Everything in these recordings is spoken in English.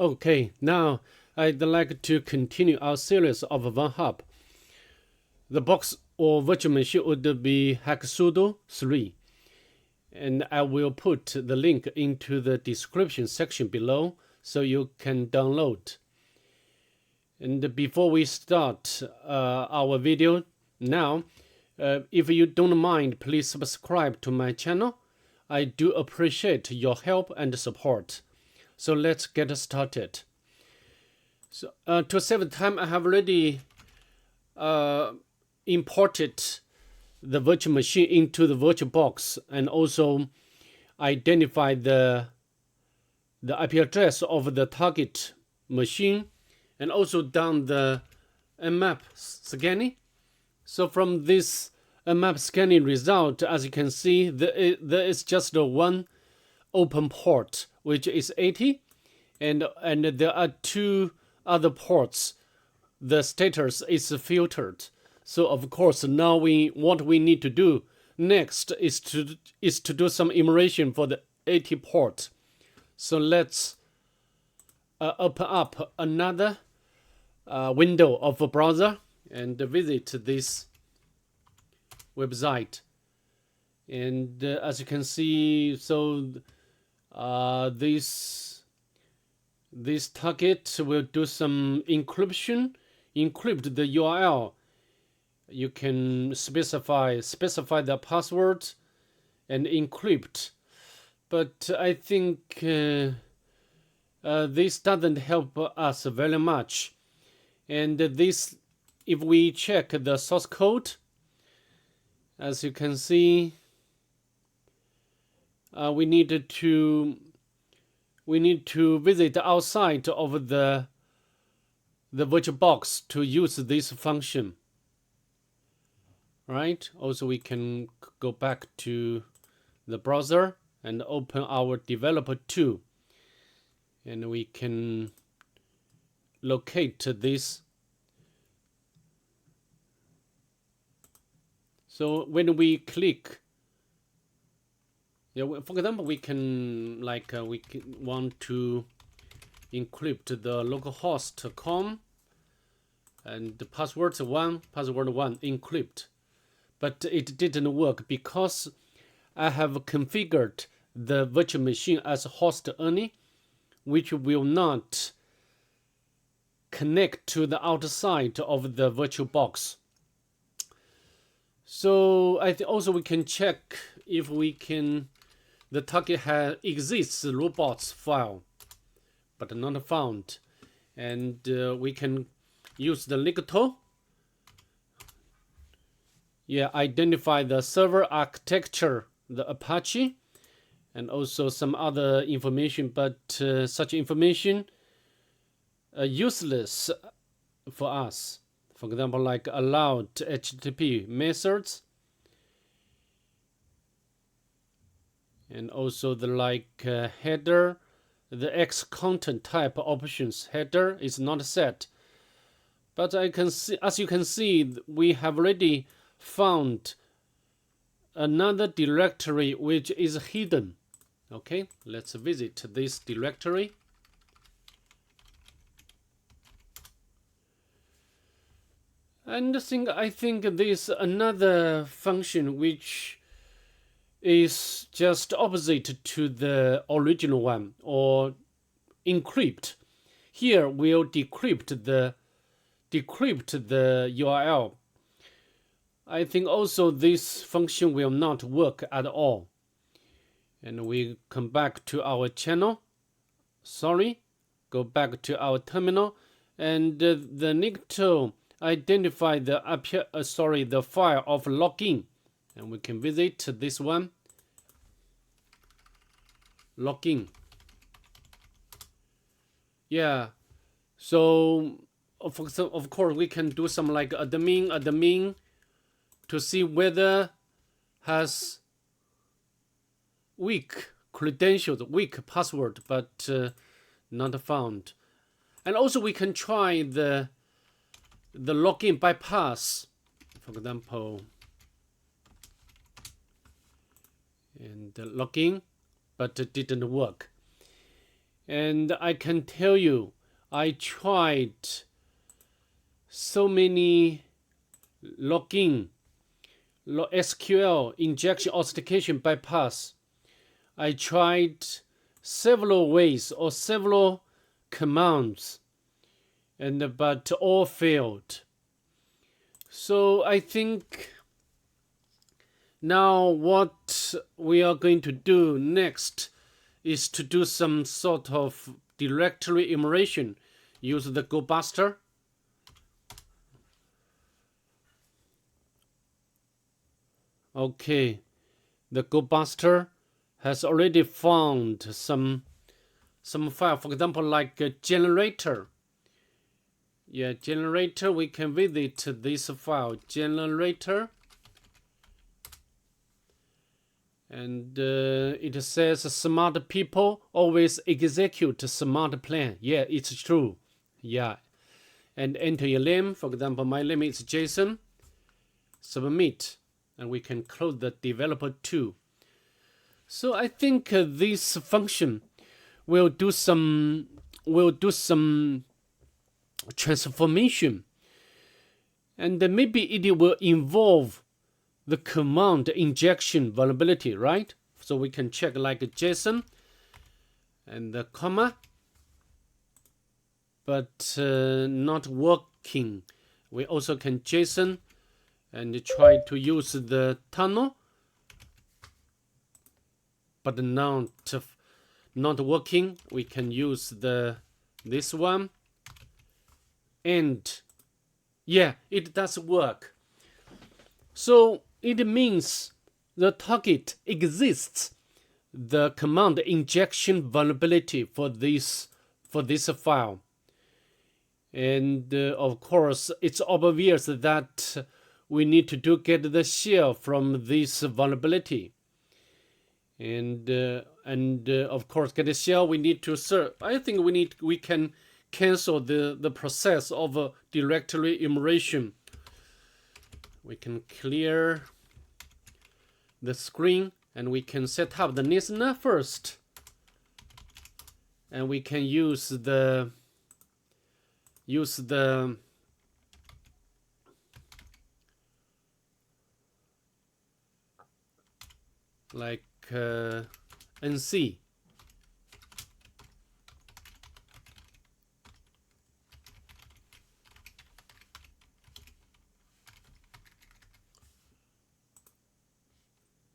Okay, now I'd like to continue our series of Vulnhub. The box or virtual machine would be Hacksudo3, and I will put the link into the description section below so you can download. And before we start our video now, if you don't mind, please subscribe to my channel. I do appreciate your help and support. So let's get started. So to save time, I have already imported the virtual machine into the virtual box and also identify the IP address of the target machine and also done the Nmap scanning. So from this Nmap scanning result, as you can see, there is just one open port, which is 80, and there are two other ports. The status is filtered. So of course now what we need to do next is to do some enumeration for the 80 port. So let's open up another window of a browser and visit this website. And as you can see, so this target will do some encryption, encrypt the URL. You can specify the password and encrypt, but I think this doesn't help us very much. And this, if we check the source code, as you can see, we need to visit outside of the virtual box to use this function. Right. Also, we can go back to the browser and open our developer tool, and we can locate this. So when we click, for example, we can want to encrypt the localhost.com and the password one encrypt. But it didn't work because I have configured the virtual machine as host only, which will not connect to the outside of the virtual box. So I think also we can check if the target exists robots file, but not found. And we can use the Ligato. Identify the server architecture, the Apache, and also some other information, but such information useless for us. For example, like allowed HTTP methods, and also the header, the X content type options header is not set. But I can see, as you can see, we have already found another directory which is hidden. Okay, let's visit this directory. And I think this another function which is just opposite to the original one, or encrypt. Here we'll decrypt the URL. I think also this function will not work at all. And we come back to our channel. Go back to our terminal, and the need to identify the file of login, and we can visit this one. Login. So of course we can do some like admin to see whether has weak credentials, weak password, but not found. And also we can try the login bypass, for example, and login, but it didn't work. And I can tell you, I tried so many login, SQL, injection, authentication, bypass. I tried several ways or several commands, but all failed. So I think now what we are going to do next is to do some sort of directory enumeration. Use the GoBuster. Okay, the GoBuster has already found some file, for example, like a generator. Yeah, generator, we can visit this file, generator. And it says smart people always execute smart plan. Yeah, it's true. Yeah. And enter your name. For example, my name is Jason. Submit. And we can close the developer too. So I think this function will do some transformation. And maybe it will involve the command injection vulnerability, right? So we can check like JSON and the comma, but not working. We also can JSON and try to use the tunnel, but not working. We can use this one, and yeah, it does work. So it means the target exists the command injection vulnerability for this file. And of course, it's obvious that we need to get the shell from this vulnerability. And of course, get the shell, we need to serve. I think we can cancel the process of directory enumeration. We can clear the screen and we can set up the listener first. And we can use the like NC.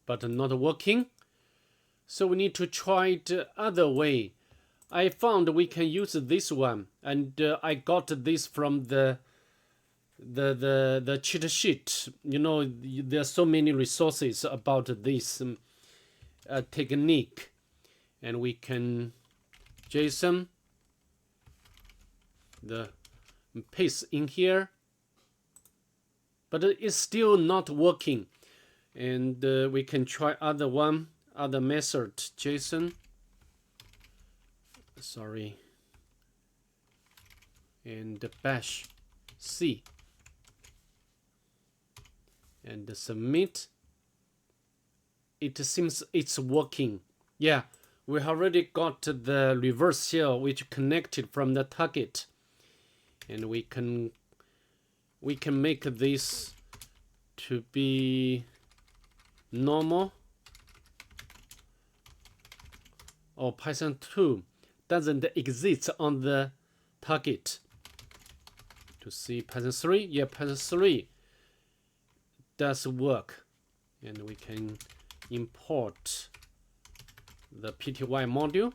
But not working. So we need to try the other way. I found we can use this one, and I got this from the cheat sheet. You know, there are so many resources about this technique, and we can JSON the paste in here, but it's still not working. And we can try other method, JSON. Sorry. And bash C. And submit. It seems it's working. Yeah, we already got the reverse shell which connected from the target. And we can make this to be normal, or Python 2 doesn't exist on the target. To see Python 3, yeah, Python 3 does work, and we can import the PTY module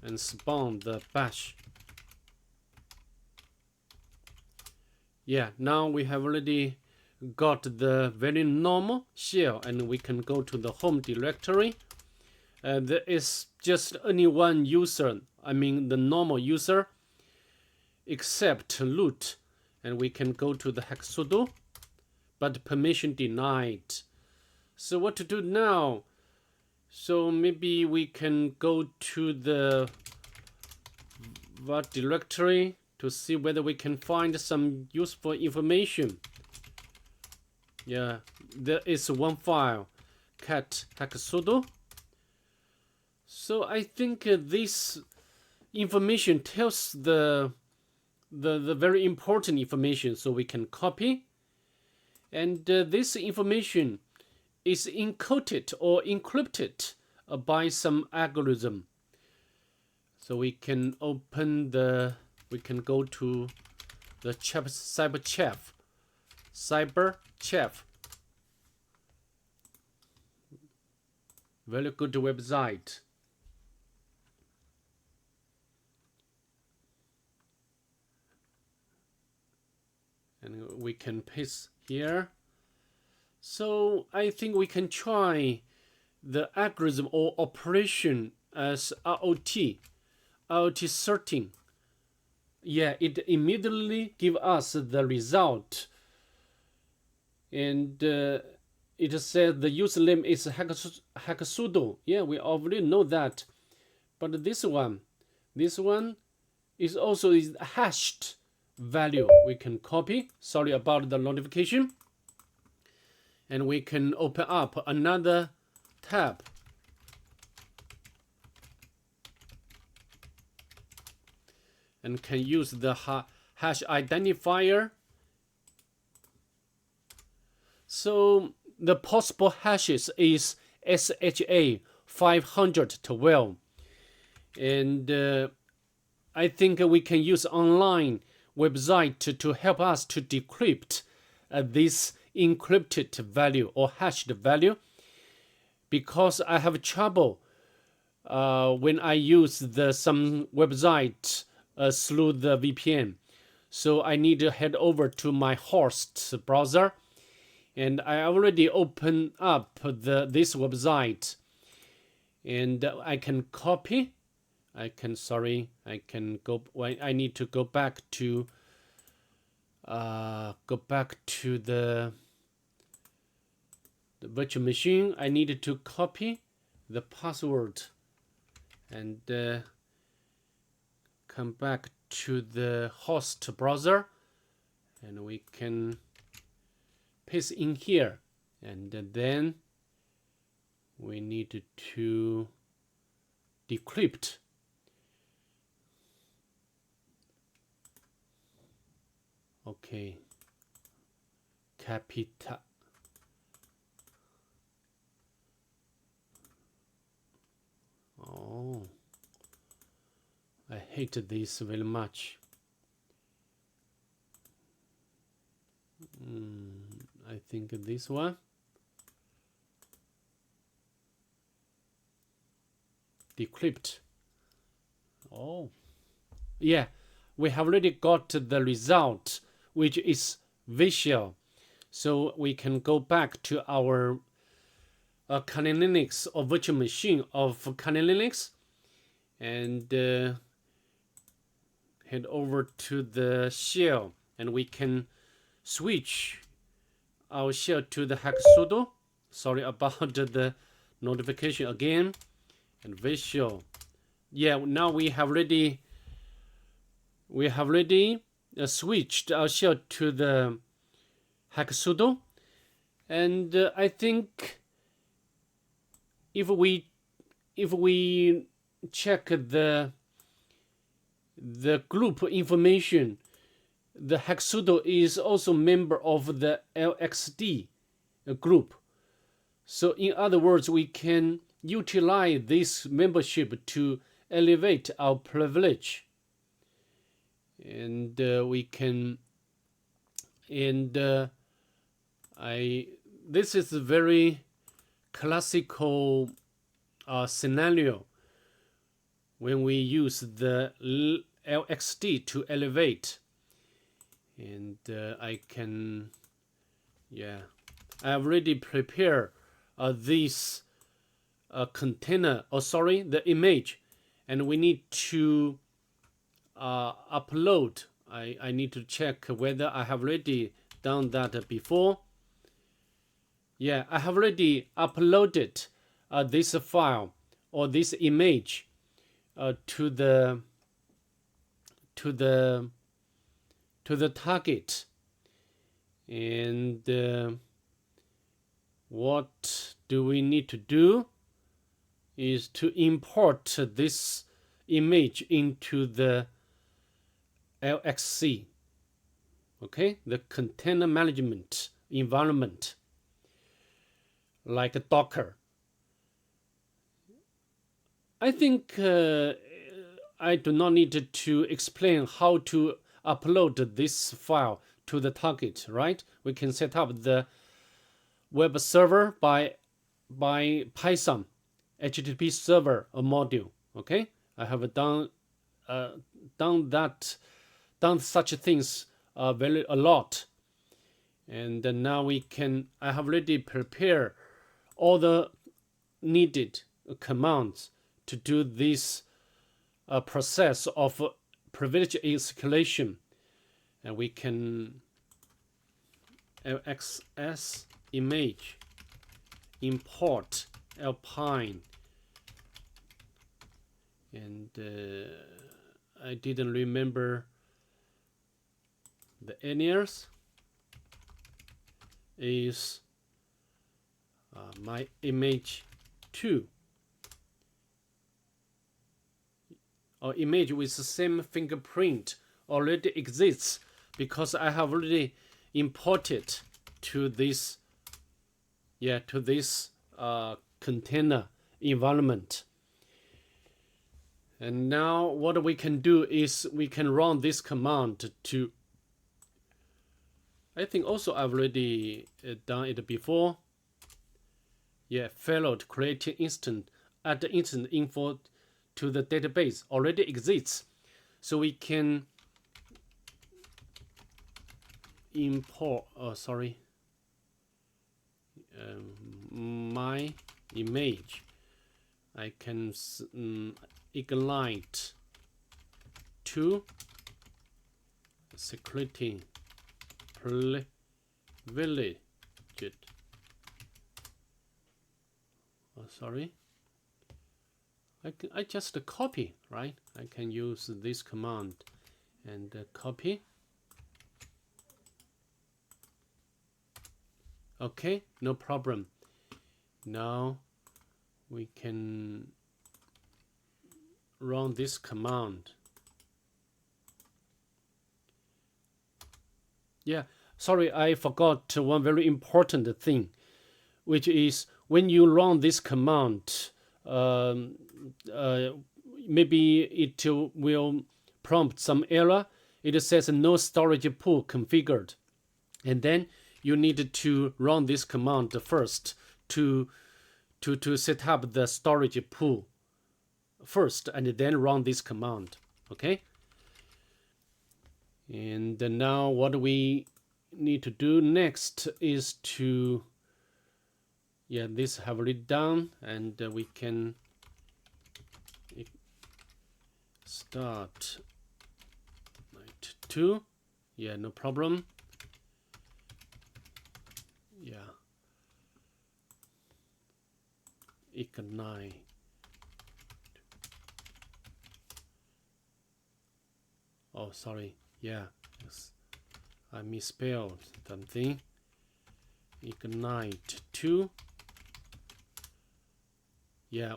and spawn the bash. Yeah, now we have already got the very normal shell, and we can go to the home directory. There is just only one user, I mean the normal user, except root, and we can go to the hacksudo, but permission denied. So what to do now? So maybe we can go to the directory to see whether we can find some useful information. Yeah, there is one file, cat hacksudo, So I think this information tells the very important information, so we can copy. And this information is encoded or encrypted by some algorithm. So we can we can go to the Cyberchef. Very good website. And we can paste here. So I think we can try the algorithm or operation as ROT 13. Yeah, it immediately give us the result. And it says the username is hacksudo. Yeah, we already know that. But this one is also hashed value. We can copy. Sorry about the notification. And we can open up another tab. And can use the hash identifier. So the possible hashes is SHA 512. And I think we can use online website to help us to decrypt this encrypted value or hashed value, because I have trouble when I use some website through the VPN. So I need to head over to my host browser, and I already opened up this website, and I can copy. I need to go back to the virtual machine. I needed to copy the password and come back to the host browser, and we can paste in here, and then we need to decrypt. Okay, Capita. Oh, I hate this very much. I think this one. Decrypt. Oh, yeah, we have already got the result, which is visual. So we can go back to our Kali Linux or virtual machine of Kali Linux, and head over to the shell, and we can switch our shell to the hacksudo. Sorry about the notification again. And visual. Yeah, now we have already switched our shell to the hacksudo, and I think if we check the group information, the hacksudo is also member of the LXD group. So in other words, we can utilize this membership to elevate our privilege, and we can. And this is a very classical scenario when we use the LXD to elevate. And I already prepared this container, the image, and we need to upload. I need to check whether I have already done that before. Yeah, I have already uploaded this file or this image to the target. And what do we need to do? is to import this image into the LXC, okay, the container management environment, like Docker. I think I do not need to explain how to upload this file to the target, right? We can set up the web server by Python HTTP server module. Okay, I have done such things a lot, and now I have already prepared all the needed commands to do this process of privilege escalation, and we can LXS image import Alpine, and I didn't remember the alias is my image 2, or image with the same fingerprint already exists because I have already imported to this container environment. And now what we can do is we can run this command to, I think also I've already done it before. Failed creating instant, add the instant info to the database already exists. So we can import, my image. I can ignite to security privilege. I just copy, right? I can use this command and copy. Okay, no problem. Now we can run this command. Sorry, I forgot one very important thing, which is when you run this command, maybe it will prompt some error. It says no storage pool configured, and then you need to run this command first to set up the storage pool first, and then run this command. Okay. And now what we need to do next is to, this have already done, and we can start night 2. No problem. Ignite. Oh, sorry. Yes. I misspelled something. Ignite 2.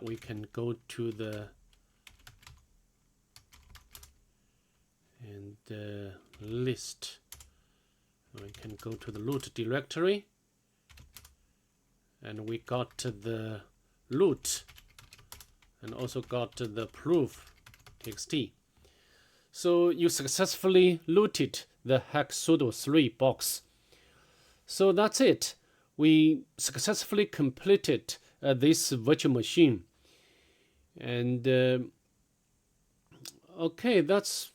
We can go to the list. We can go to the root directory, and we got the root and also got the proof.txt. So you successfully looted the Hacksudo3 box. So that's it. We successfully completed this virtual machine. And okay, that's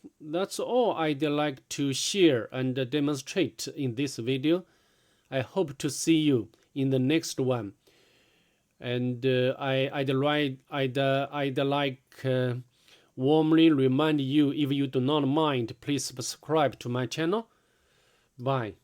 all I'd like to share and demonstrate in this video. I hope to see you in the next one. And I'd like warmly remind you, if you do not mind, please subscribe to my channel. Bye.